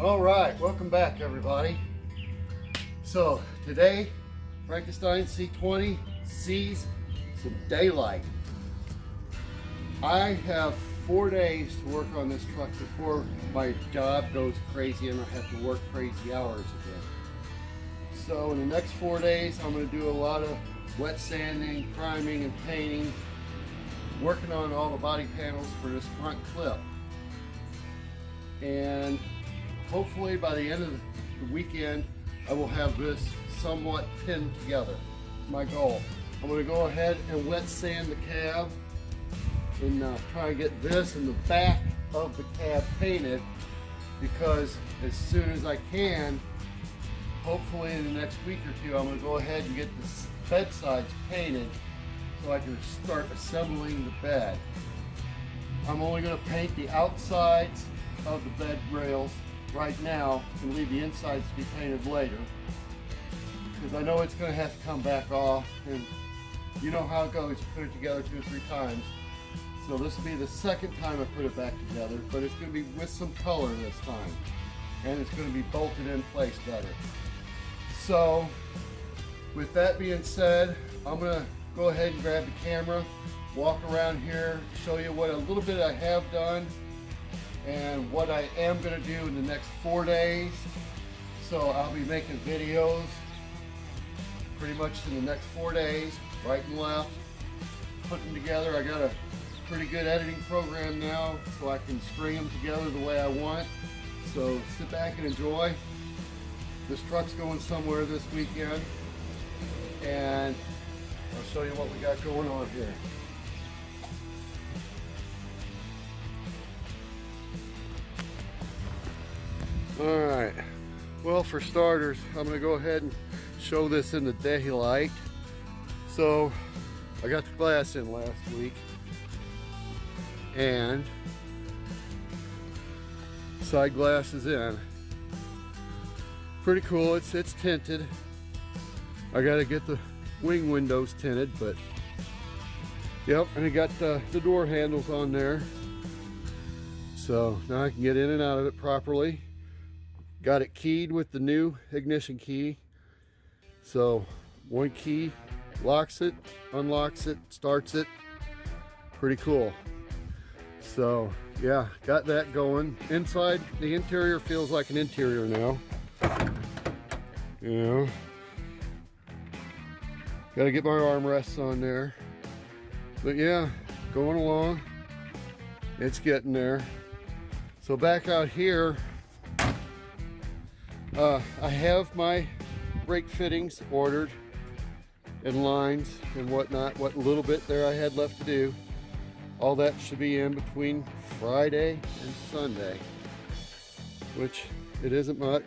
All right, welcome back everybody. So today, Frankenstein C20 sees some daylight. I have 4 days to work on this truck before my job goes crazy and I have to work crazy hours again. So in the next 4 days, I'm going to do a lot of wet sanding, priming, and painting, working on all the body panels for this front clip. And hopefully by the end of the weekend, I will have this somewhat pinned together. That's my goal. I'm going to go ahead and wet sand the cab and try and get this and the back of the cab painted, because as soon as I can, hopefully in the next week or two, I'm going to go ahead and get the bed sides painted so I can start assembling the bed. I'm only going to paint the outsides of the bed rails right now and leave the insides to be painted later, because I know it's going to have to come back off, and you know how it goes, you put it together 2 or 3 times. So this will be the second time I put it back together, but it's going to be with some color this time, and it's going to be bolted in place better. So with that being said, I'm going to go ahead and grab the camera, walk around here, show you what a little bit I have done and what I am going to do in the next 4 days. So I'll be making videos pretty much in the next 4 days, right and left, putting together. I got a pretty good editing program now, so I can string them together the way I want. So sit back and enjoy. This truck's going somewhere this weekend, and I'll show you what we got going on here. Alright, well, for starters, I'm going to go ahead and show this in the daylight. So I got the glass in last week, and side glass is in. Pretty cool. It's tinted. I got to get the wing windows tinted, but yep, and I got the door handles on there, so now I can get in and out of it properly. Got it keyed with the new ignition key, so one key locks it, unlocks it, starts it. Pretty cool. So yeah, got that going. Inside, the interior feels like an interior now. You know, got to get my armrests on there, but yeah, going along. It's getting there. So back out here, I have my brake fittings ordered and lines and whatnot. What little bit there I had left to do, all that should be in between Friday and Sunday, which it isn't much.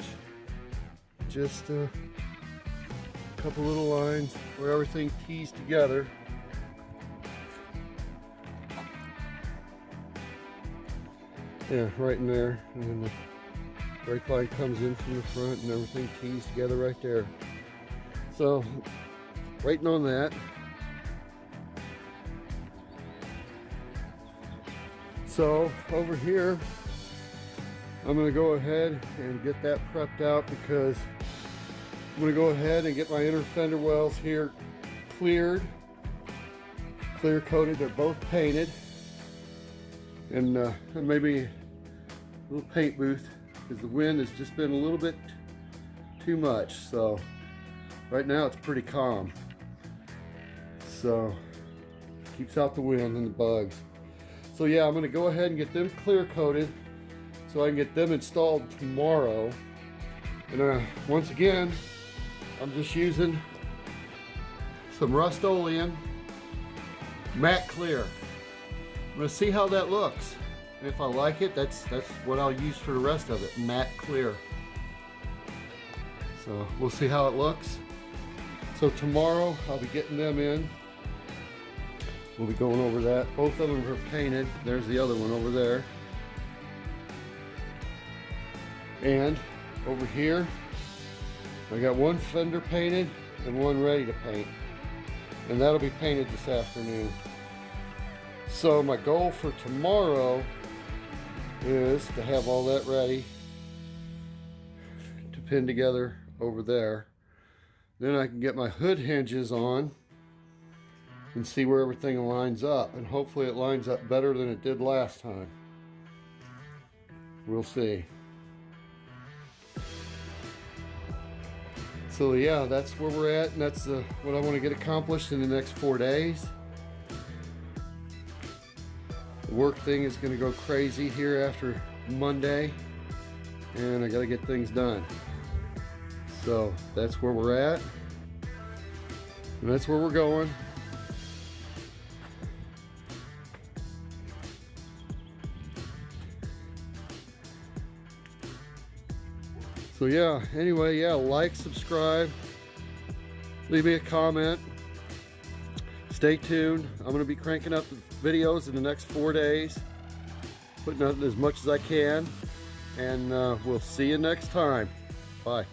Just a couple little lines where everything tees together. Yeah, right in there, and then the brake line comes in from the front and everything tees together right there. So waiting on that. So over here, I'm going to go ahead and get that prepped out, because I'm going to go ahead and get my inner fender wells here cleared, clear coated. They're both painted, and maybe a little paint booth, because the wind has just been a little bit too much. So right now it's pretty calm, so keeps out the wind and the bugs. So yeah, I'm going to go ahead and get them clear coated so I can get them installed tomorrow. And once again, I'm just using some Rust-Oleum matte clear. I'm going to see how that looks, and if I like it, that's what I'll use for the rest of it, matte clear. So we'll see how it looks. So tomorrow I'll be getting them in. We'll be going over that. Both of them are painted. There's the other one over there. And over here, I got one fender painted and one ready to paint. And that'll be painted this afternoon. So my goal for tomorrow is to have all that ready pin together over there. Then I can get my hood hinges on and see where everything lines up, and hopefully it lines up better than it did last time. We'll see. So yeah, that's where we're at, and that's what I want to get accomplished in the next 4 days. The work thing is going to go crazy here after Monday, and I got to get things done. So that's where we're at, and that's where we're going. So yeah, anyway, yeah, like, subscribe, leave me a comment. Stay tuned. I'm going to be cranking up the videos in the next 4 days, putting out as much as I can, and we'll see you next time. Bye.